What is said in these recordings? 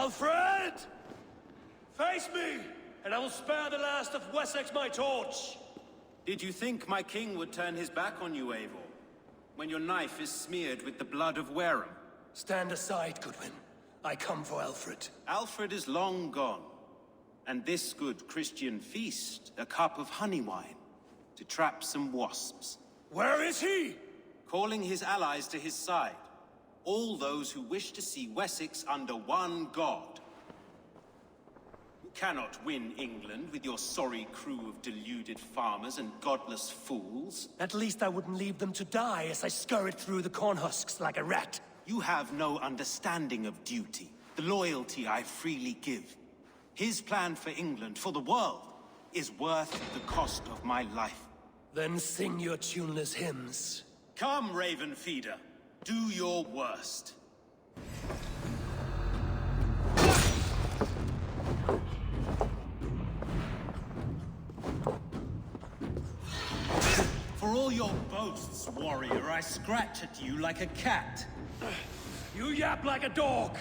Alfred! Face me, and I will spare the last of Wessex my torch! Did you think my king would turn his back on you, Eivor? When your knife is smeared with the blood of Wareham? Stand aside, Goodwin. I come for Alfred. Alfred is long gone. And this good Christian feast, a cup of honey wine, to trap some wasps. Where is he? Calling his allies to his side. All those who wish to see Wessex under one god. You cannot win England with your sorry crew of deluded farmers and godless fools. At least I wouldn't leave them to die as I scurried through the corn husks like a rat. You have no understanding of duty, the loyalty I freely give. His plan for England, for the world, is worth the cost of my life. Then sing your tuneless hymns. Come, Raven Feeder. Do your worst. For all your boasts, warrior, I scratch at you like a cat. You yap like a dog!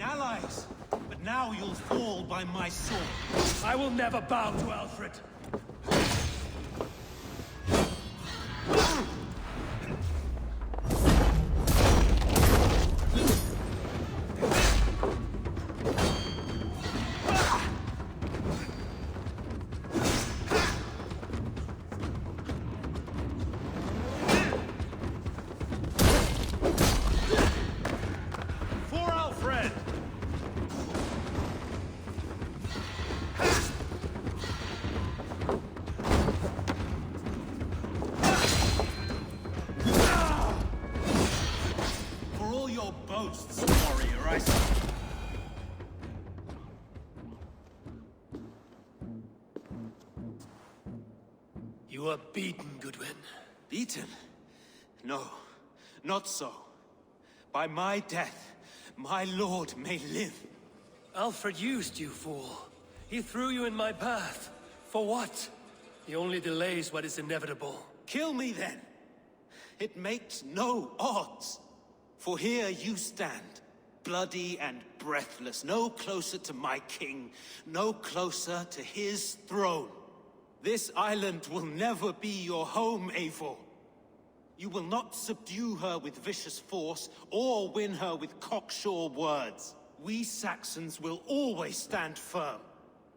Allies, but now you'll fall by my sword. I will never bow to Alfred. You are beaten, Goodwin. Beaten? No, not so. By my death, my lord may live. Alfred used you, fool. He threw you in my path. For what? He only delays what is inevitable. Kill me then. It makes no odds. For here you stand, bloody and breathless, no closer to my king, no closer to his throne. This island will never be your home, Eivor. You will not subdue her with vicious force, or win her with cocksure words. We Saxons will always stand firm,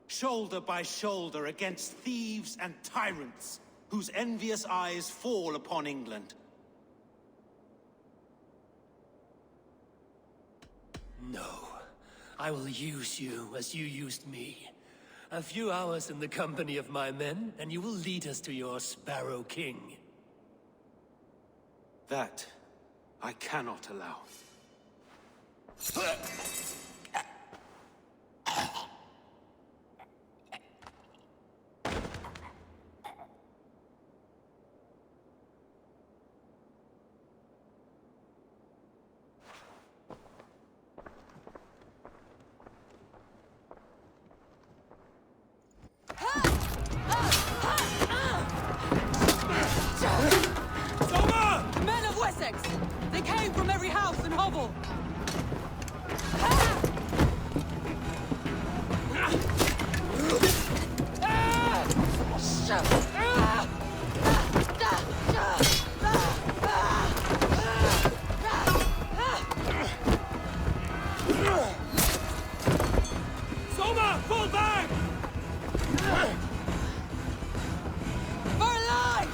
shoulder by shoulder against thieves and tyrants, whose envious eyes fall upon England. No. I will use you as you used me. A few hours in the company of my men, and you will lead us to your Sparrow King. That I cannot allow. They came from every house and hovel! Soma, fall back! For life!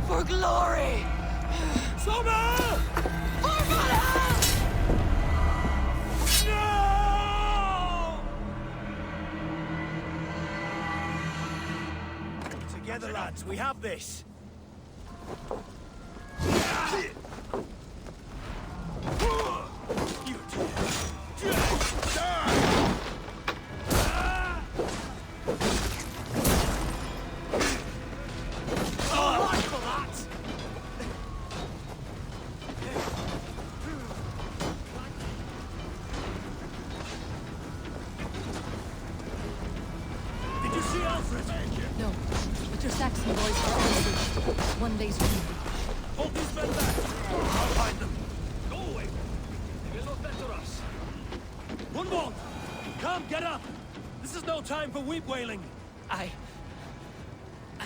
For glory! Soma! For Valhalla! No! together, lads. We have this. You No, but your Saxon boys are all one day's food. Hold these men back! I'll find them! Go away! They will not better us! Gunvald! Come, get up! This is no time for weep wailing! I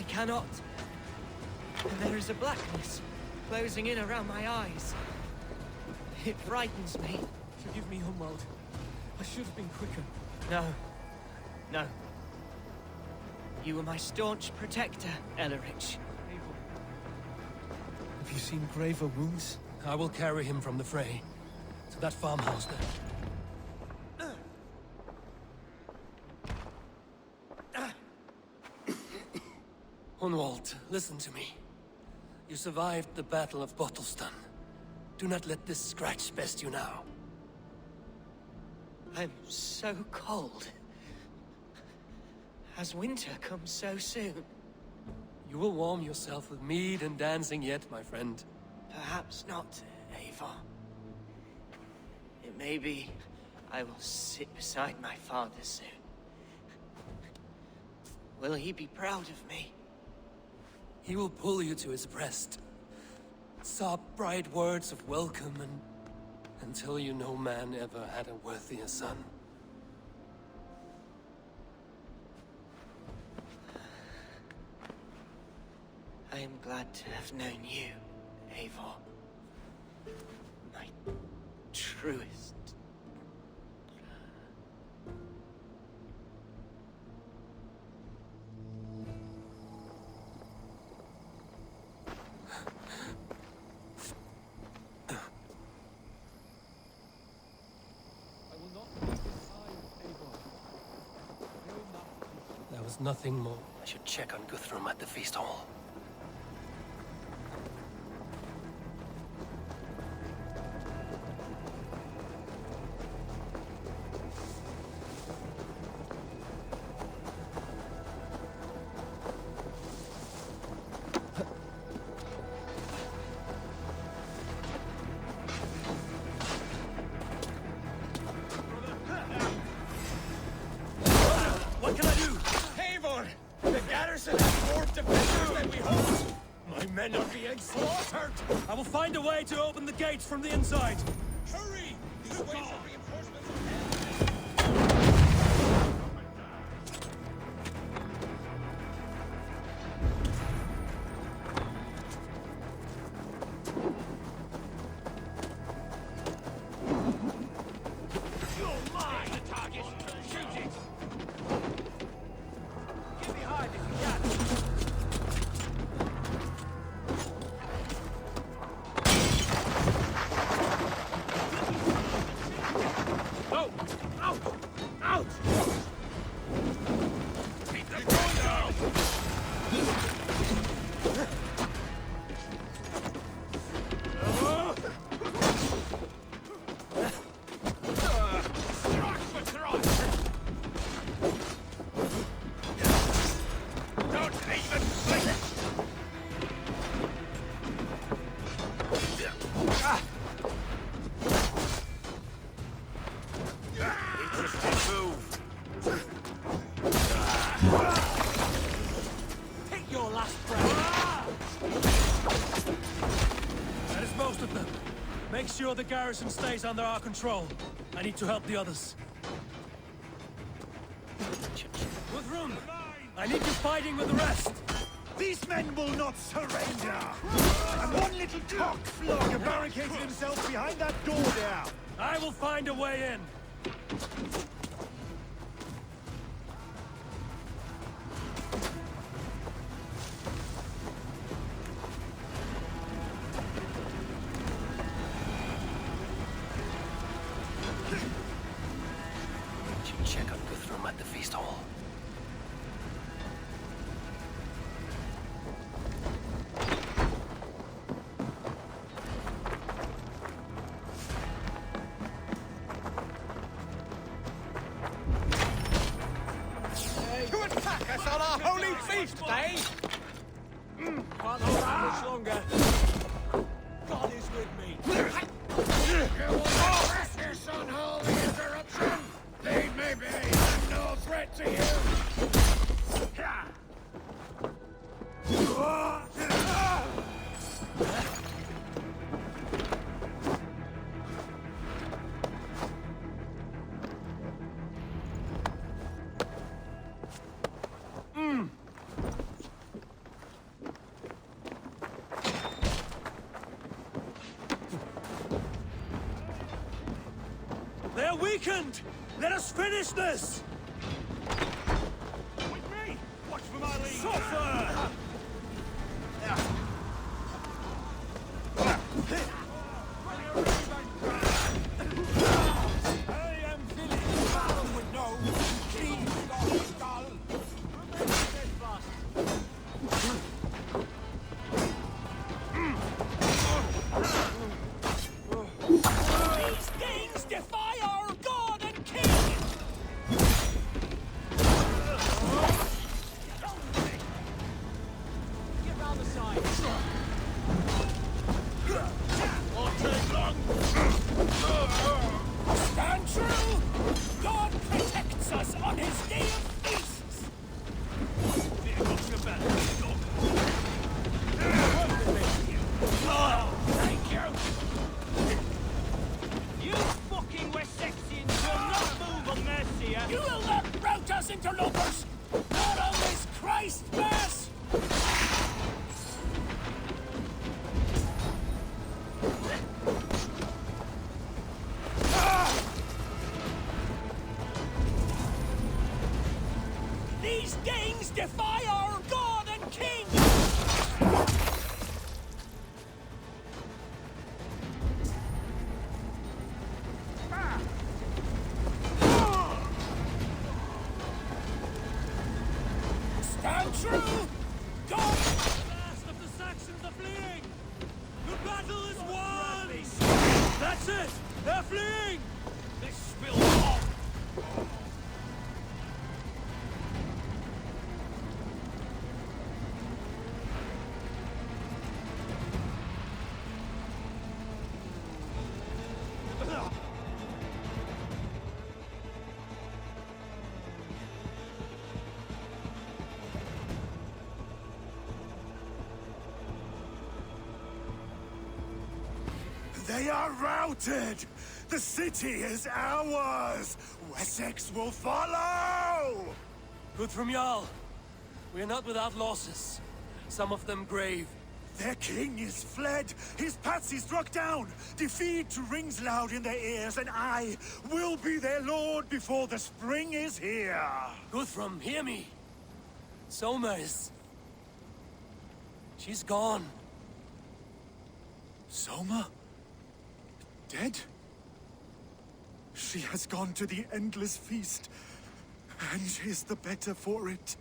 cannot. There is a blackness closing in around my eyes. It frightens me. Forgive me, Gunvald. I should have been quicker. No. No. You were my staunch protector, Ellerich. Have you seen graver wounds? I will carry him from the fray. To that farmhouse there. Hunwald, listen to me. You survived the Battle of Bottleston. Do not let this scratch best you now. I'm so cold. Has winter come so soon? You will warm yourself with mead and dancing yet, my friend. Perhaps not, Eivor. It may be I will sit beside my father soon. Will he be proud of me? He will pull you to his breast. Sob bright words of welcome until you no man ever had a worthier son. I am glad to have known you, Eivor. My truest. There was nothing more. I should check on Guthrum at the feast hall. What can I do? Eivor! The garrison has more defenders than we hoped! My men are being slaughtered! I will find a way to open the gates from the inside. Hurry! These waves of reinforcements You're mine! The target! Shoot it! Get behind if you can! No! Out! Out! Keep them going down! Thrust for thrust! Don't even blink it! Interesting move. Take your last breath! That is most of them. Make sure the garrison stays under our control. I need to help the others. Guthrum! I need you fighting with the rest! These men will not surrender! And one little cock flogger barricaded himself behind that door there! I will find a way in! Should check on Guthrum at the feast hall. relieved, Bane! Can't hold out much longer. God is with me. You will not practice unholy interruption! Leave me be! I'm no threat to you! They're weakened! Let us finish this! With me! Watch for my lead! Suffer! I am feeling battle with no clean skull. These things defy our God and King! Get round the side. Won't take long. Stand true! God protects us on his day of feasts! Thank you! You fucking Wessexians will not move on mercy, eh? You will not rout us, interlopers! Not on this Christ Mass! These Danes defy our God and King! Stand true! God! The last of the Saxons are fleeing! The battle is won! That's it! They're fleeing! This will not! They are routed! The city is ours! Wessex will follow! Good from Jarl. We are not without losses. Some of them grave. Their king is fled! His patsy struck down! Defeat rings loud in their ears, and I will be their lord before the spring is here! Guthrum, hear me. Soma is... She's gone. Soma? Dead? She has gone to the endless feast, and is the better for it.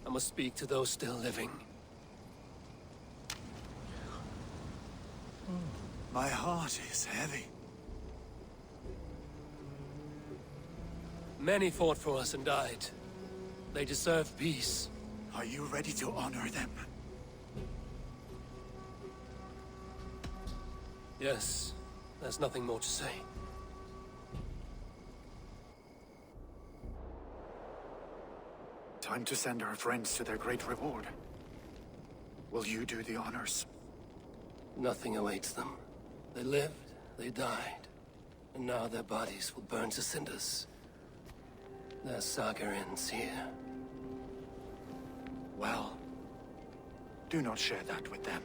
I must speak to those still living. My heart is heavy. Many fought for us and died. They deserve peace. Are you ready to honor them? Yes, there's nothing more to say. Time to send our friends to their great reward. Will you do the honors? Nothing awaits them. They lived, they died, and now their bodies will burn to cinders. Their saga ends here. Well, do not share that with them.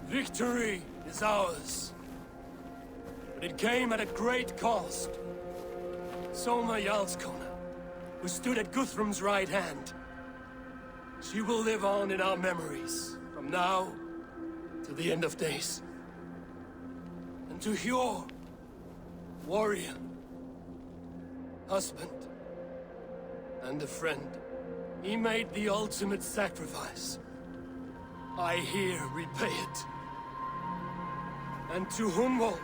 Victory is ours. But it came at a great cost. Soma Jarlskona, who stood at Guthrum's right hand. She will live on in our memories, from now to the end of days. And to Hjor, warrior, husband, and a friend. He made the ultimate sacrifice. I here repay it. And to Humboldt,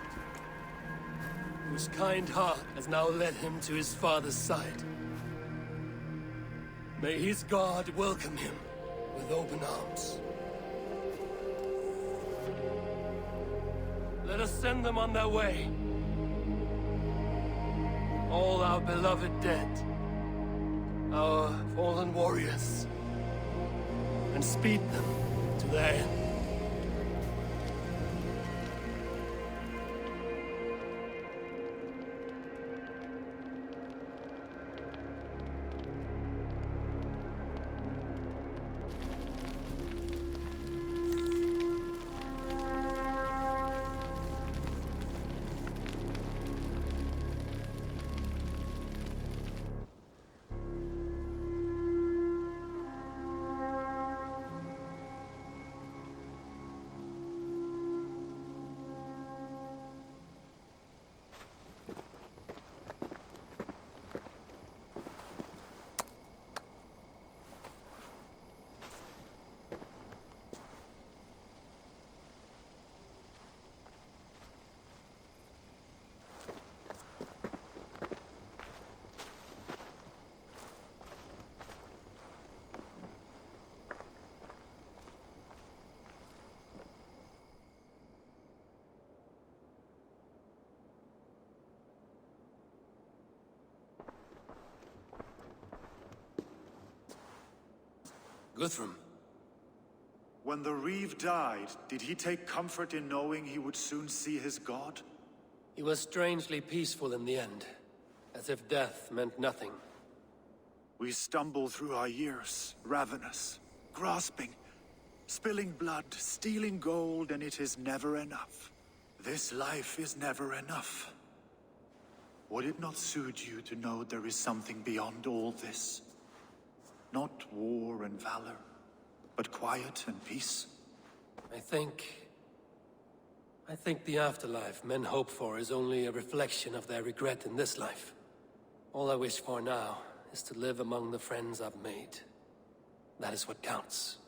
whose kind heart has now led him to his father's side, may his God welcome him with open arms. Let us send them on their way. All our beloved dead, our fallen warriors, and speed them to their end. Guthrum. When the Reeve died, did he take comfort in knowing he would soon see his god? He was strangely peaceful in the end, as if death meant nothing. We stumble through our years, ravenous, grasping, spilling blood, stealing gold, and it is never enough. This life is never enough. Would it not suit you to know there is something beyond all this? Not war and valor, but quiet and peace? I think the afterlife men hope for is only a reflection of their regret in this life. All I wish for now is to live among the friends I've made. That is what counts.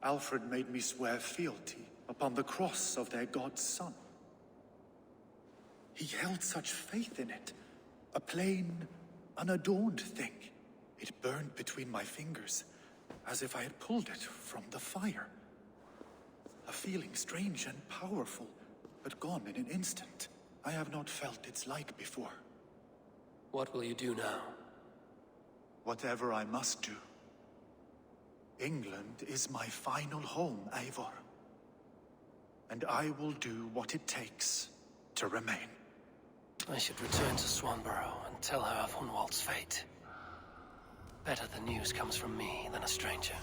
Alfred made me swear fealty upon the cross of their god's son. He held such faith in it, a plain, unadorned thing. It burned between my fingers, as if I had pulled it from the fire. A feeling strange and powerful, but gone in an instant. I have not felt its like before. What will you do now? Whatever I must do. England is my final home, Eivor. And I will do what it takes to remain. I should return to Swanborough and tell her of Hunwald's fate. Better the news comes from me than a stranger.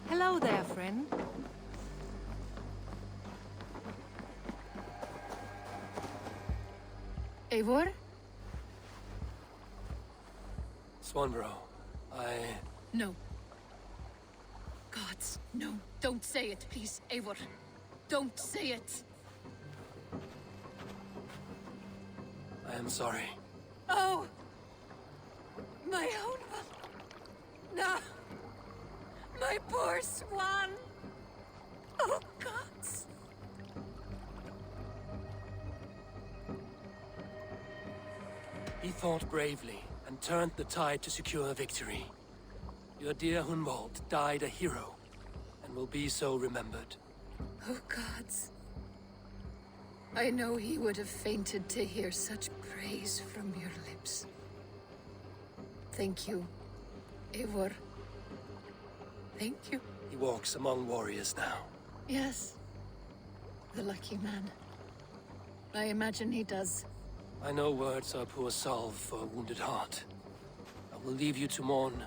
Hello there, friend. Eivor? Swanborough, No. Gods, no. Don't say it, please, Eivor. Don't say it. I am sorry. Oh! My own... No! My poor swan! Oh, gods! fought bravely and turned the tide to secure victory. Your dear Hunwald died a hero, and will be so remembered. Oh, gods. I know he would have fainted to hear such praise from your lips. Thank you, Eivor. Thank you. He walks among warriors now. Yes. The lucky man. I imagine he does. I know words are poor salve for a wounded heart. I will leave you to mourn,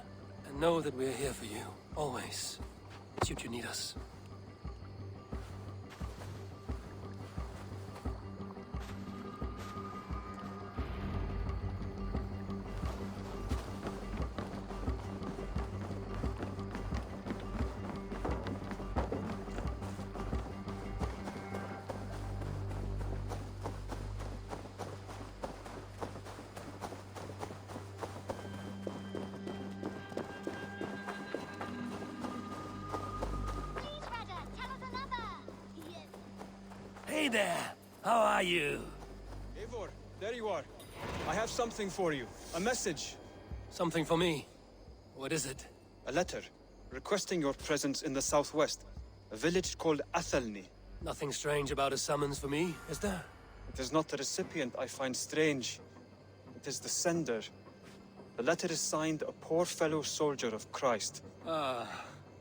and know that we are here for you, always, should you need us. Hey there! How are you? Eivor, there you are. I have something for you. A message. Something for me? What is it? A letter, requesting your presence in the southwest. A village called Athelney. Nothing strange about a summons for me, is there? It is not the recipient I find strange. It is the sender. The letter is signed a poor fellow soldier of Christ. Ah,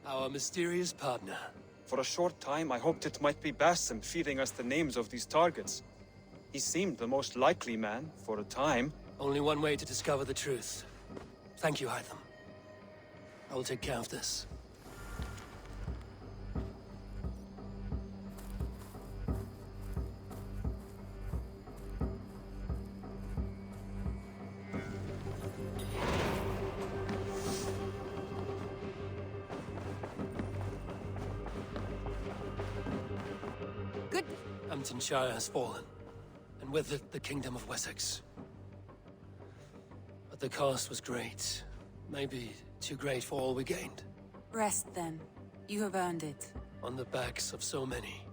our mysterious partner. For a short time, I hoped it might be Basim feeding us the names of these targets. He seemed the most likely man, for a time. Only one way to discover the truth. Thank you, Hytham. I will take care of this. Good. Hamptonshire has fallen, and with it the Kingdom of Wessex. But the cost was great. Maybe too great for all we gained. Rest then. You have earned it. On the backs of so many.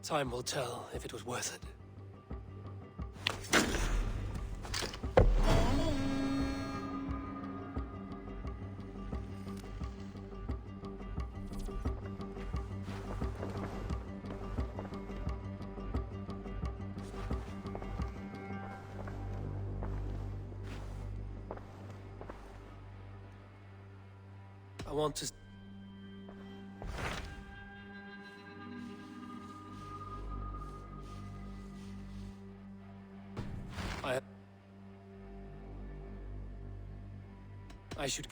Time will tell if it was worth it. I want to... I should...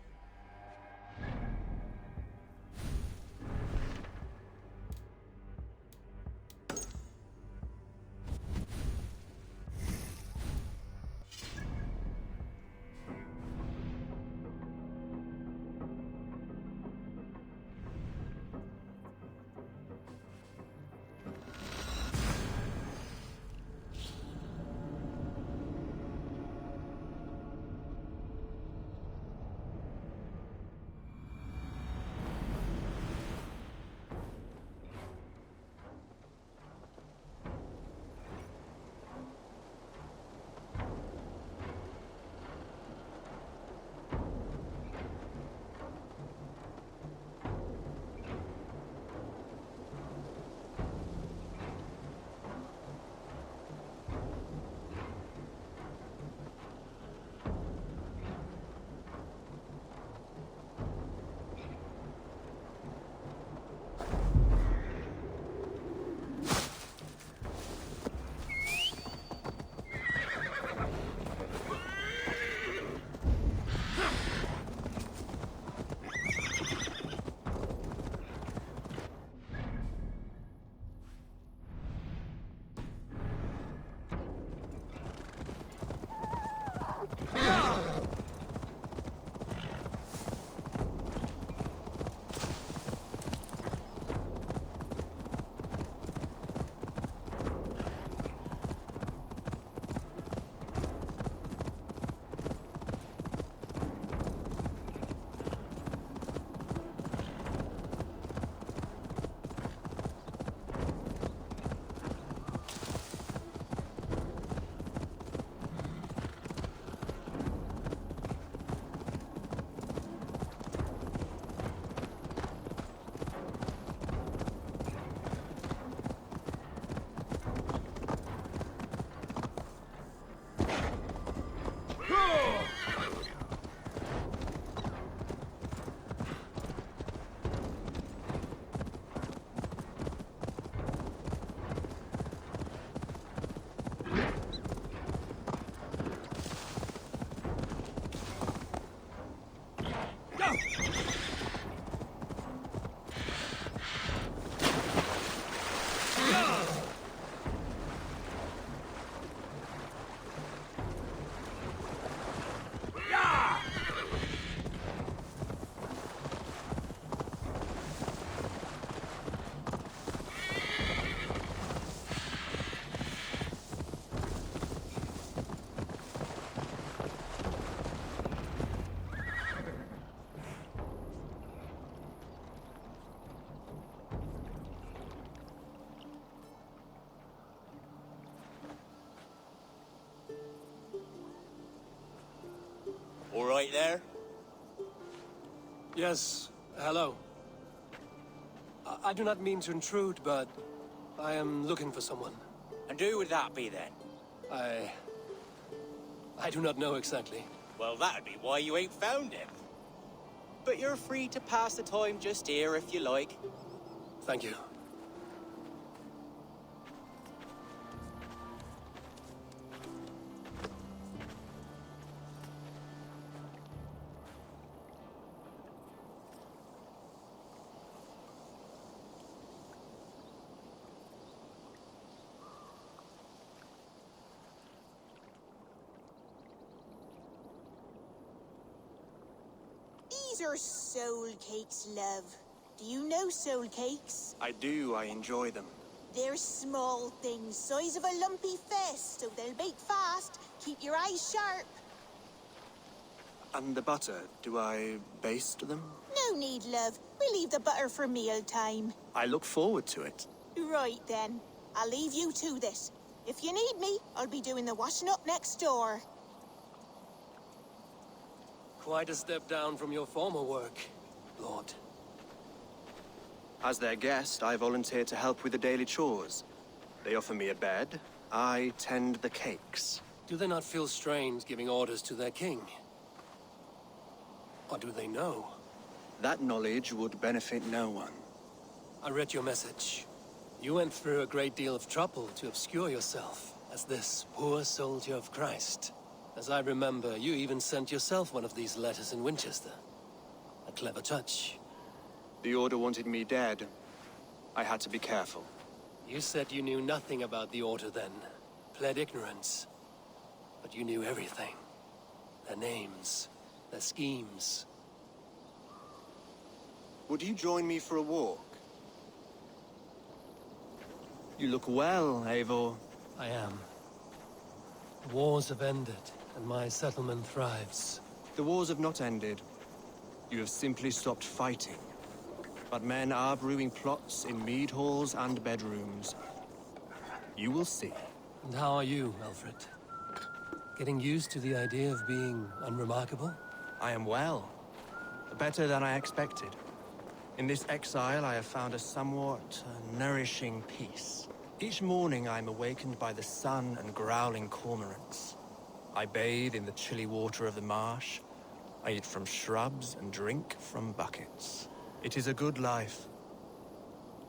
right there? Yes, hello. I do not mean to intrude, but I am looking for someone. And who would that be then? I do not know exactly. Well, that'd be why you ain't found him. But you're free to pass the time just here if you like. Thank you. These are soul cakes, love. Do you know soul cakes? I do, I enjoy them. They're small things, size of a lumpy fist, so they'll bake fast. Keep your eyes sharp. And the butter, do I baste them? No need, love. We'll leave the butter for mealtime. I look forward to it. Right then. I'll leave you to this. If you need me, I'll be doing the washing up next door. Quite a step down from your former work, Lord. As their guest, I volunteered to help with the daily chores. They offer me a bed. I tend the cakes. Do they not feel strange giving orders to their king? Or do they know? That knowledge would benefit no one. I read your message. You went through a great deal of trouble to obscure yourself as this poor soldier of Christ. As I remember, you even sent yourself one of these letters in Winchester. A clever touch. The Order wanted me dead. I had to be careful. You said you knew nothing about the Order then. Pled ignorance. But you knew everything. Their names, their schemes. Would you join me for a walk? You look well, Eivor. I am. The wars have ended, and my settlement thrives. The wars have not ended. You have simply stopped fighting. But men are brewing plots in mead halls and bedrooms. You will see. And how are you, Alfred? Getting used to the idea of being unremarkable? I am well. Better than I expected. In this exile, I have found a somewhat nourishing peace. Each morning, I am awakened by the sun and growling cormorants. I bathe in the chilly water of the marsh. I eat from shrubs and drink from buckets. It is a good life.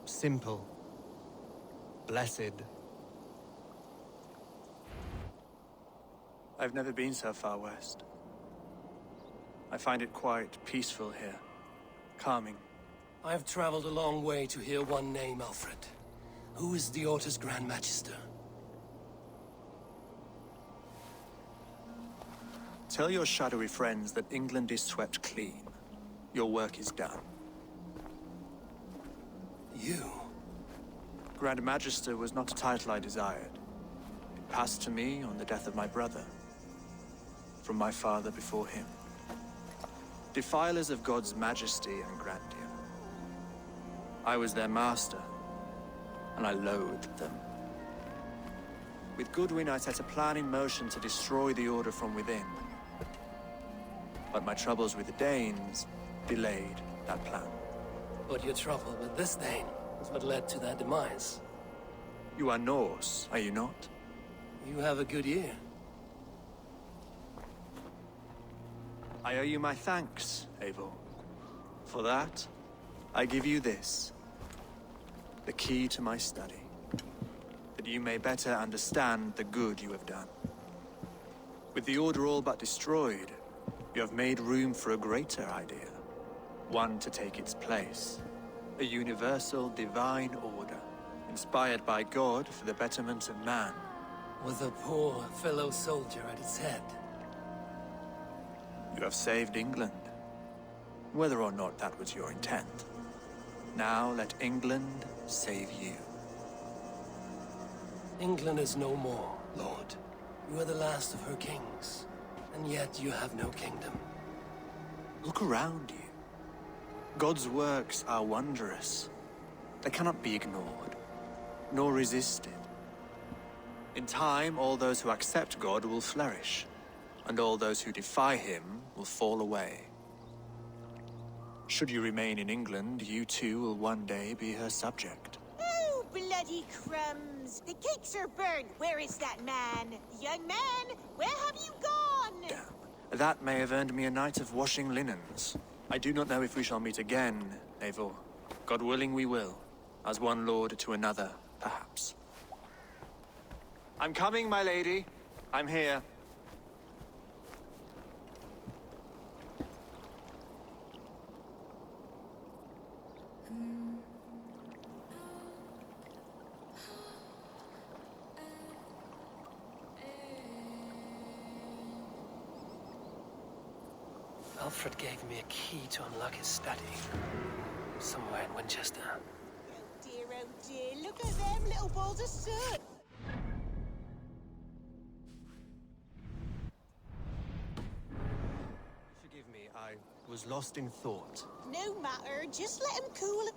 Simple. Blessed. I've never been so far west. I find it quite peaceful here. Calming. I have traveled a long way to hear one name, Alfred. Who is the Order's Grand Magister? Tell your shadowy friends that England is swept clean. Your work is done. You? Grand Magister was not a title I desired. It passed to me on the death of my brother. From my father before him. Defilers of God's majesty and grandeur. I was their master, and I loathed them. With Goodwin, I set a plan in motion to destroy the Order from within. But my troubles with the Danes delayed that plan. But your trouble with this Dane is what led to their demise. You are Norse, are you not? You have a good ear. I owe you my thanks, Eivor. For that, I give you this. The key to my study. That you may better understand the good you have done. With the Order all but destroyed, you have made room for a greater idea. One to take its place. A universal divine order, inspired by God for the betterment of man. With a poor fellow soldier at its head. You have saved England, whether or not that was your intent. Now let England save you. England is no more, Lord. You are the last of her kings, and yet you have no kingdom. Look around you. God's works are wondrous. They cannot be ignored, nor resisted. In time, all those who accept God will flourish. and all those who defy him will fall away. Should you remain in England, you too will one day be her subject. Oh, bloody crumbs! The cakes are burned. Where is that man? Young man, where have you gone? Damn. That may have earned me a night of washing linens. I do not know if we shall meet again, Eivor. God willing we will. As one lord to another, perhaps. I'm coming, my lady. I'm here. Alfred gave me a key to unlock his study. Somewhere in Winchester. Oh dear, look at them little balls of soot. Forgive me, I was lost in thought. No matter, just let him cool.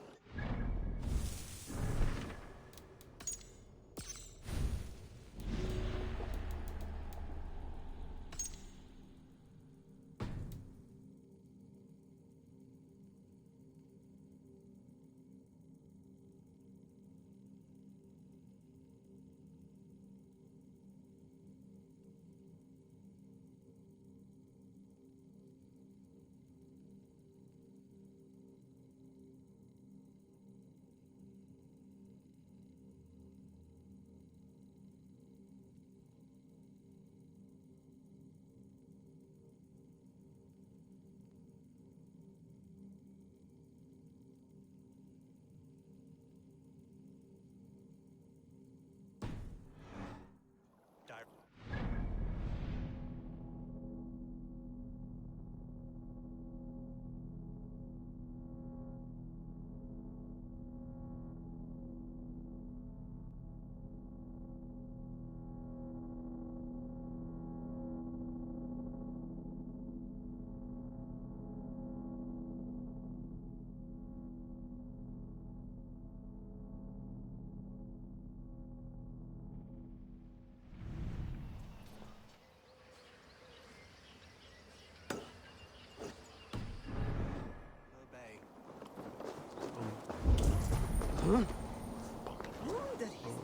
Wunderhist,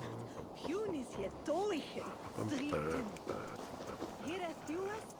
Punis hier Dolchen, Dritten. Hier hast du was?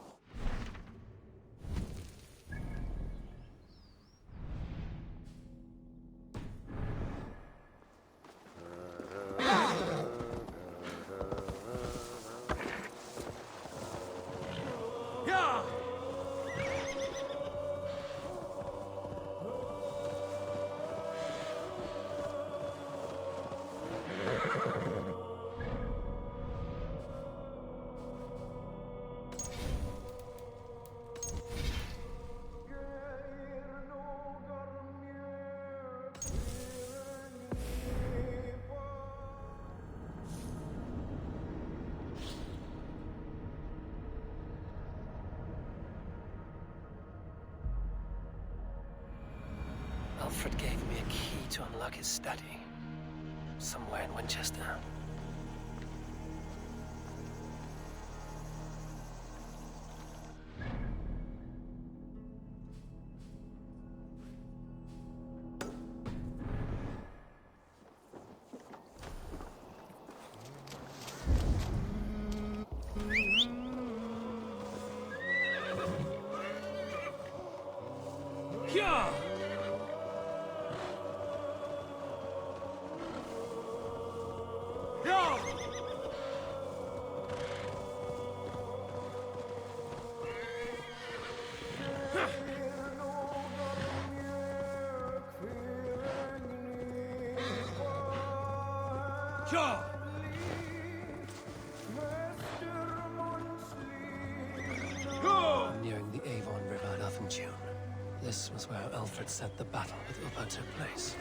Alfred gave me a key to unlock his study. Somewhere in Winchester. Yeah! I'm nearing the Avon River in June. This was where Alfred said the battle with Uppa took place.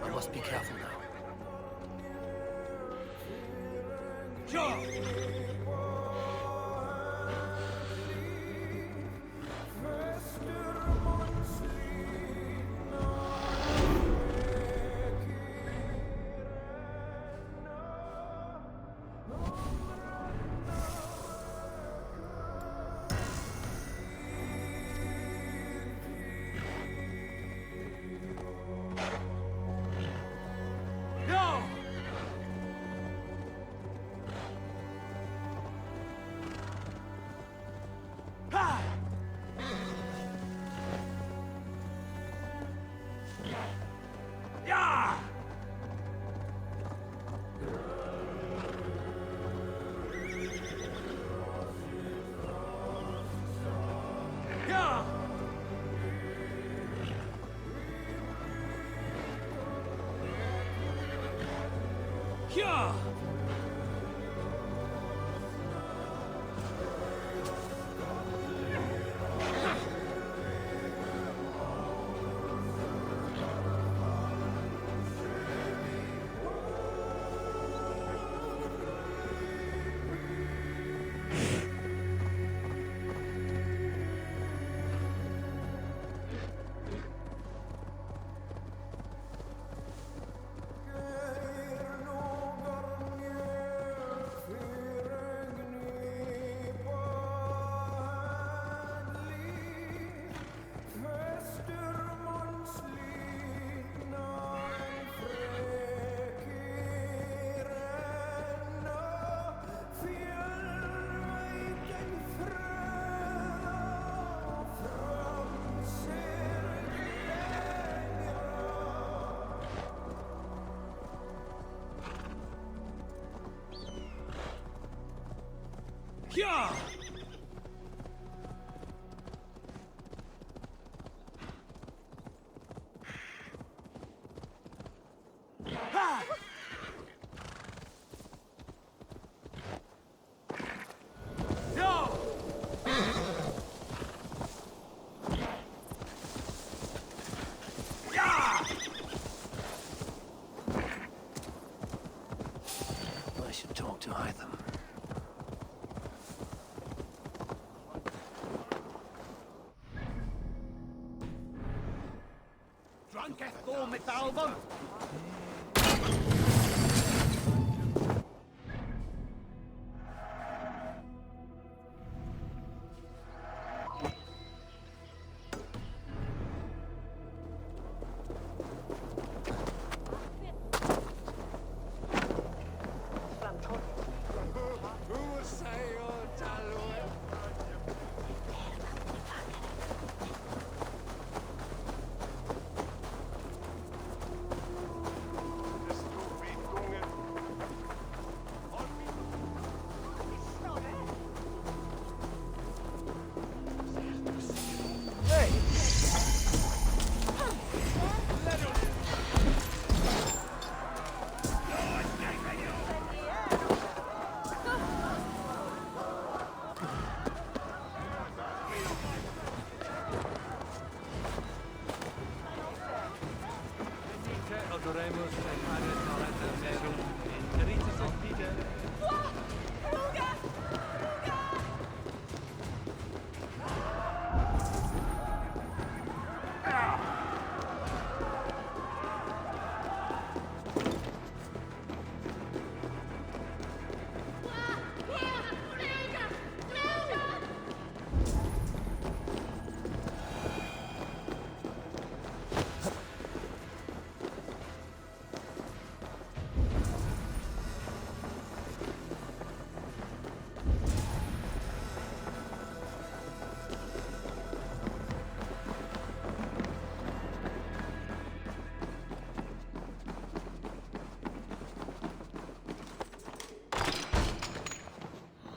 I must be careful now. Yeah! Yeah! I should talk to Hytham. Drunketh go mit Album!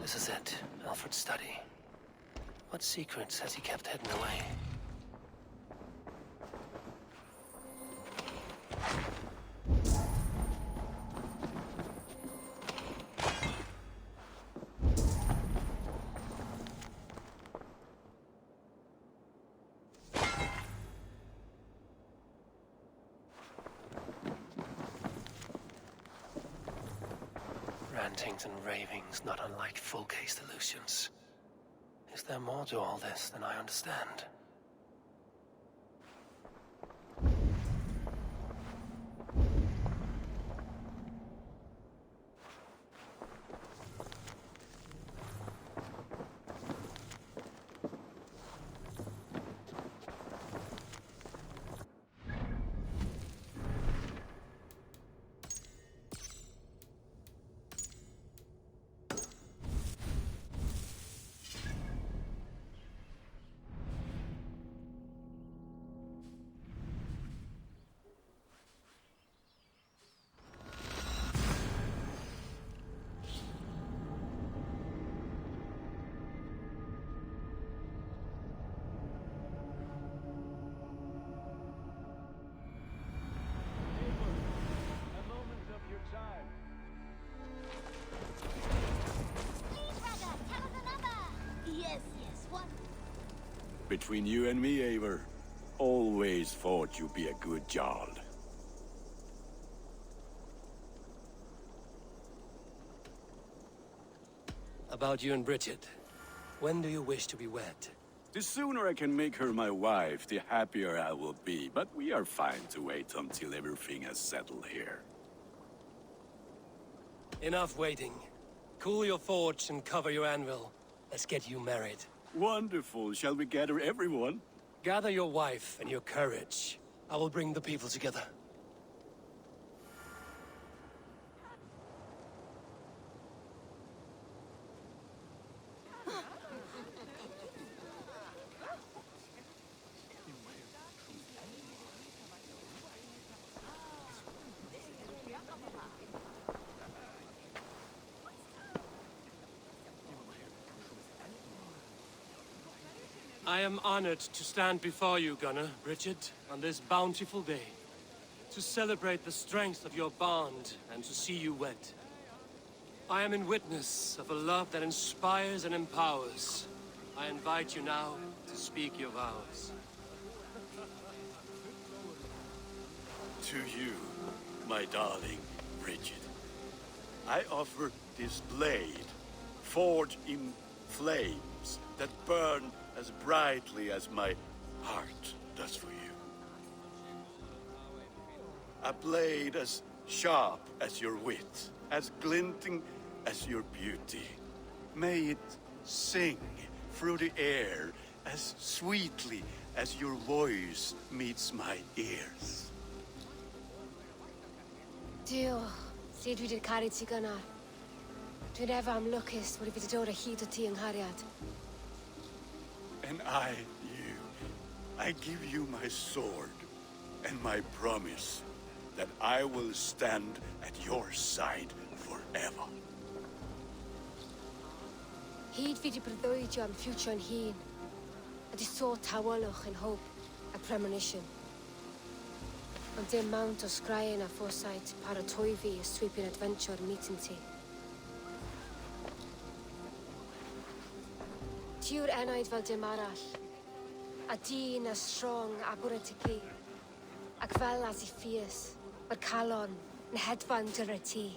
This is it. Alfred's study. What secrets has he kept hidden away? rantings and ravings not unlike full-case illusions. Is there more to all this than I understand? Between you and me, Eivor, always thought you'd be a good Jarl. About you and Bridget. When do you wish to be wed? The sooner I can make her my wife, the happier I will be. But we are fine to wait until everything has settled here. Enough waiting. Cool your forge and cover your anvil. Let's get you married. Wonderful. Shall we gather everyone? Gather your wife and your courage. I will bring the people together. I am honored to stand before you, Gunnar, Bridget, on this bountiful day, to celebrate the strength of your bond and to see you wed. I am in witness of a love that inspires and empowers. I invite you now to speak your vows. To you, my darling Bridget, I offer this blade, forged in flames that burn as brightly as my heart does for you. A blade as sharp as your wit, as glinting as your beauty. May it sing through the air as sweetly as your voice meets my ears. Dio, syd dwi 'di caru ti Gunnar. Dwi'n efo am lwcus bod fi 'di dod o hyd o ti yng nghariad. And I give you my sword and my promise that I will stand at your side forever. Hyd fi 'di breuddwydio am ffiwtio yn hun, a di sôn tawolwch yn hope a premonition. Ond dim mount o sgraen a foresight paratoi fi a sweeping adventure meeting ti. Tiw'r enaid fel dim arall, a dyn as strong a bwrdd ti, ac fel as I ffies, mae'r calon yn hedfan dyr y ti.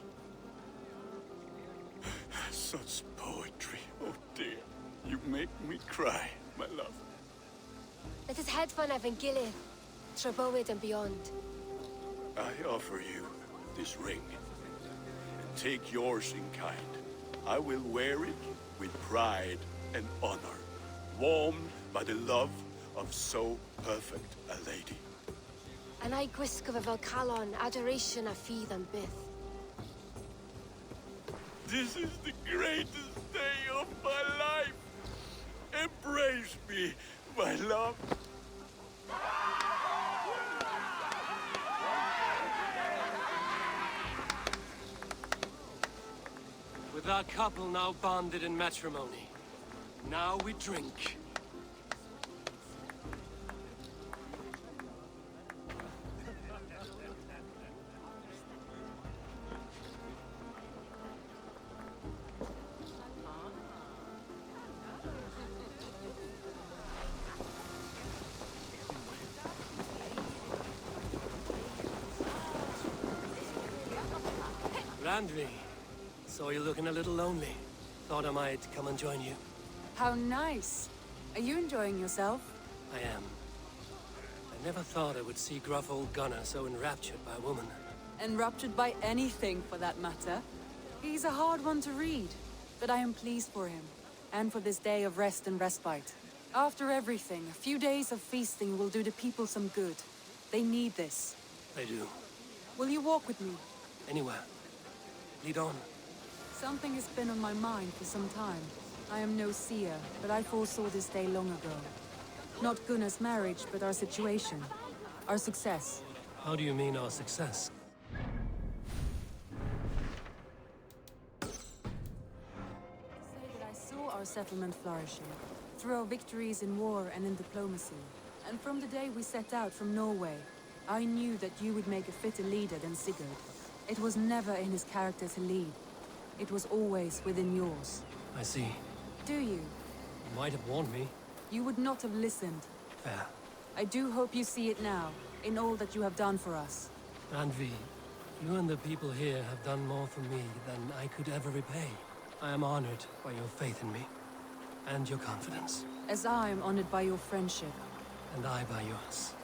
Such poetry, oh dear. You make me cry, my love. Let us hedfan efo'n gilydd, trwy bywyd and beyond. I offer you this ring, and take yours in kind. I will wear it with pride and honor, warmed by the love of so perfect a lady. And I gwisgo fe fel calon, adoration a ffydd am byth. This is the greatest day of my life. Embrace me, my love. With our couple now bonded in matrimony, now we drink. Randvi, Saw you looking a little lonely. Thought I might come and join you. How nice. Are you enjoying yourself? I am. I never thought I would see gruff old Gunnar so enraptured by a woman. Enraptured by anything, for that matter. He's a hard one to read, but I am pleased for him, and for this day of rest and respite. After everything, a few days of feasting will do the people some good. They need this. They do. Will you walk with me? Anywhere. Lead on. Something has been on my mind for some time. I am no seer, but I foresaw this day long ago. Not Gunnar's marriage, but our situation. Our success. How do you mean our success? Say that I saw our settlement flourishing, through our victories in war and in diplomacy. And from the day we set out from Norway, I knew that you would make a fitter leader than Sigurd. It was never in his character to lead. It was always within yours. I see. Do you? You might have warned me. You would not have listened. Fair. I do hope you see it now, in all that you have done for us. Randvi, you and the people here have done more for me than I could ever repay. I am honored by your faith in me, and your confidence. As I am honored by your friendship. And I by yours.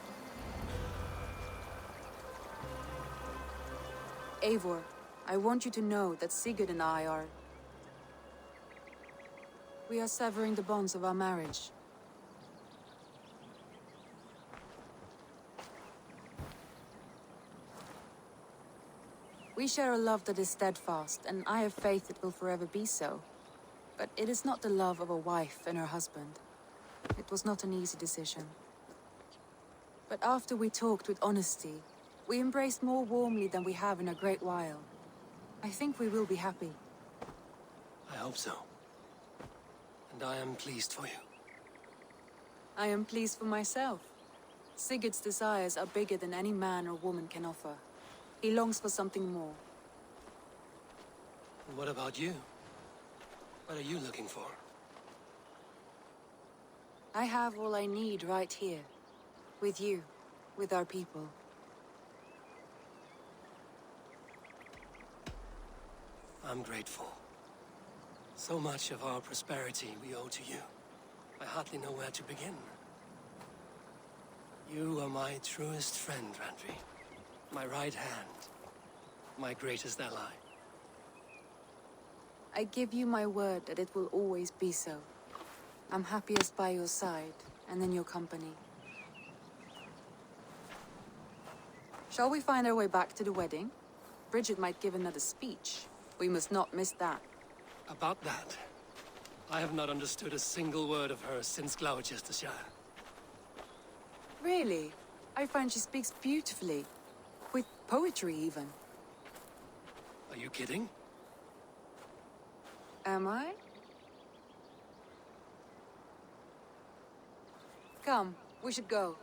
Eivor, I want you to know that Sigurd and I are... We are severing the bonds of our marriage. We share a love that is steadfast, and I have faith it will forever be so. But it is not the love of a wife and her husband. It was not an easy decision. But after we talked with honesty, we embraced more warmly than we have in a great while. I think we will be happy. I hope so. And I am pleased for you. I am pleased for myself. Sigurd's desires are bigger than any man or woman can offer. He longs for something more. And what about you? What are you looking for? I have all I need right here. With you. With our people. I'm grateful. So much of our prosperity we owe to you. I hardly know where to begin. You are my truest friend, Randvi. My right hand. My greatest ally. I give you my word that it will always be so. I'm happiest by your side, and in your company. Shall we find our way back to the wedding? Bridget might give another speech. We must not miss that. About that, I have not understood a single word of hers since Gloucestershire. Really? I find she speaks beautifully. With poetry, even. Are you kidding? Am I? Come, we should go.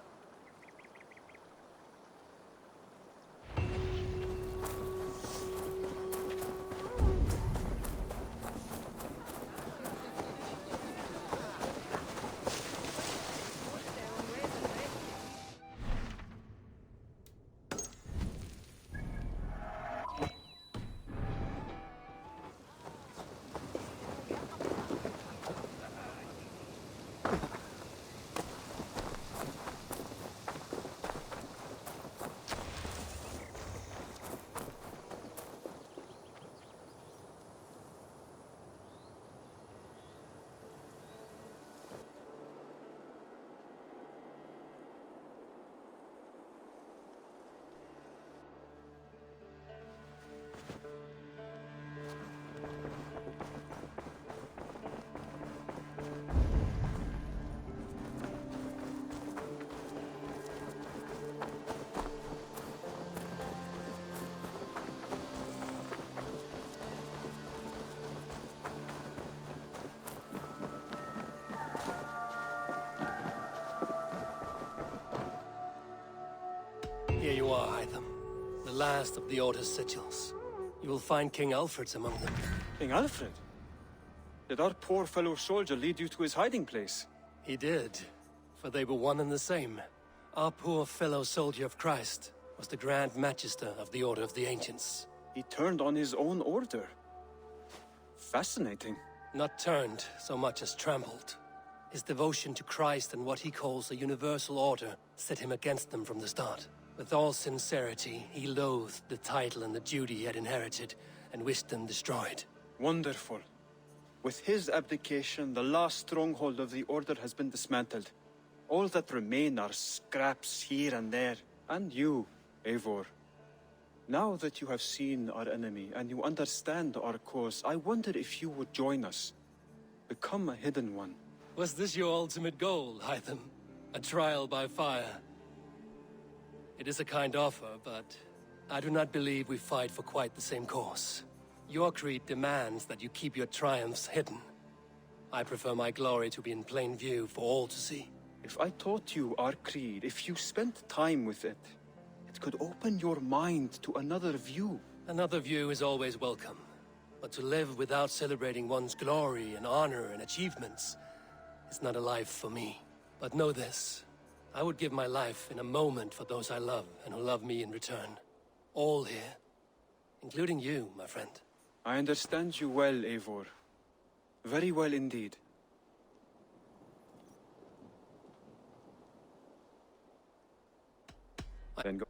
Here you are, Hytham. The last of the Order's sigils. You will find King Alfred's among them. King Alfred? Did our poor fellow soldier lead you to his hiding place? He did, for they were one and the same. Our poor fellow soldier of Christ was the Grand Magister of the Order of the Ancients. He turned on his own order. Fascinating. Not turned so much as trampled. His devotion to Christ and what he calls a universal order set him against them from the start. With all sincerity, he loathed the title and the duty he had inherited, and wished them destroyed. Wonderful. With his abdication, the last stronghold of the Order has been dismantled. All that remain are scraps here and there. And you, Eivor. Now that you have seen our enemy and you understand our cause, I wonder if you would join us. Become a hidden one. Was this your ultimate goal, Hytham? A trial by fire? It is a kind offer, but I do not believe we fight for quite the same cause. Your creed demands that you keep your triumphs hidden. I prefer my glory to be in plain view for all to see. If I taught you our creed, if you spent time with it, it could open your mind to another view. Another view is always welcome. But to live without celebrating one's glory and honor and achievements is not a life for me. But know this. I would give my life in a moment for those I love and who love me in return. All here. Including you, my friend. I understand you well, Eivor. Very well indeed. Then go.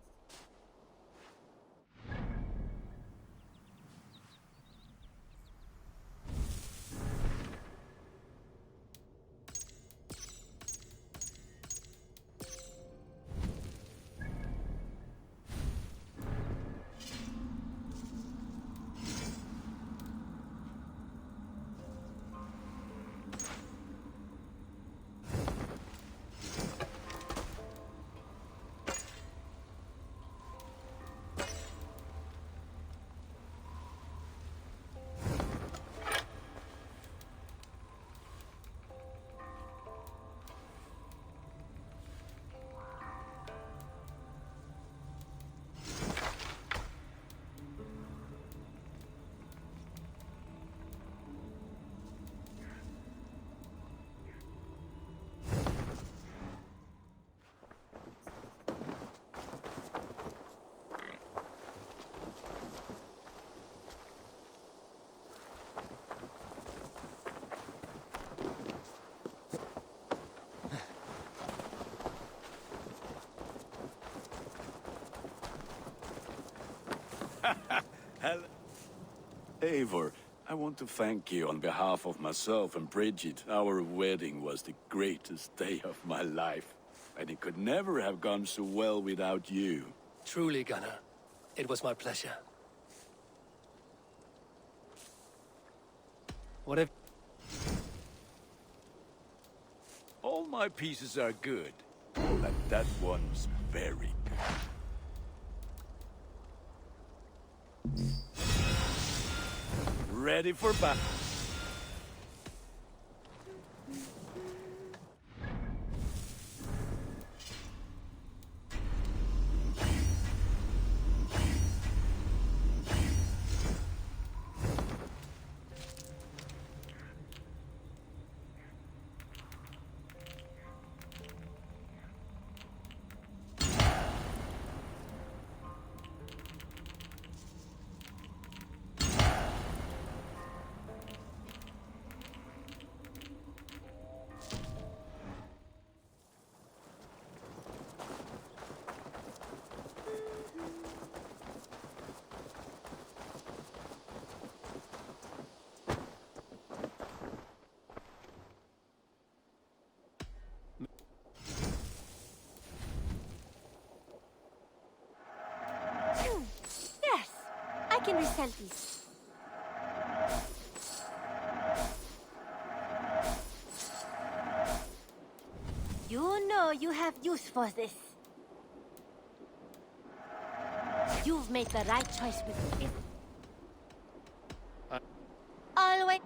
Eivor, I want to thank you on behalf of myself and Bridget. Our wedding was the greatest day of my life, and it could never have gone so well without you. Truly, Gunnar. It was my pleasure. What if... All my pieces are good, but that one's very good. Ready for battle. Yes, I can resell these. You know you have use for this. You've made the right choice with it. Always.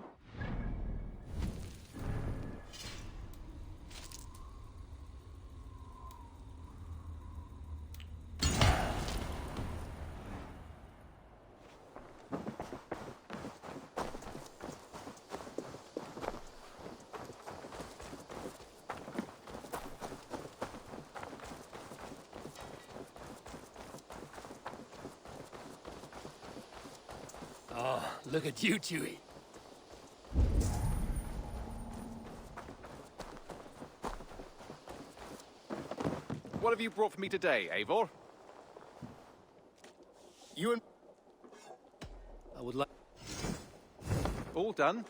Oh, look at you, Chewie. What have you brought for me today, Eivor? You and... I would like... All done?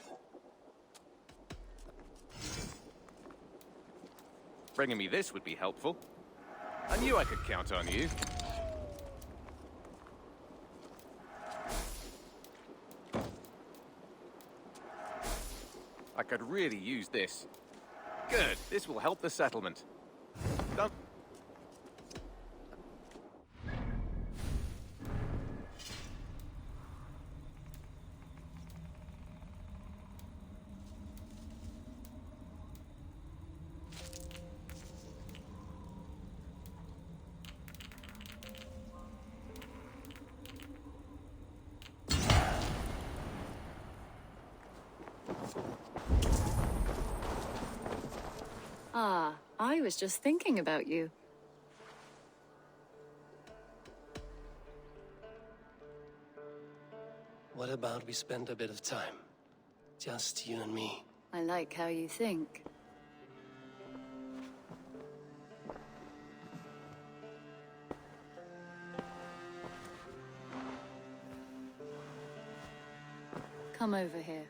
Bringing me this would be helpful. I knew I could count on you. I could really use this. Good, this will help the settlement. Done. Ah, I was just thinking about you. What about we spend a bit of time? Just you and me. I like how you think. Come over here.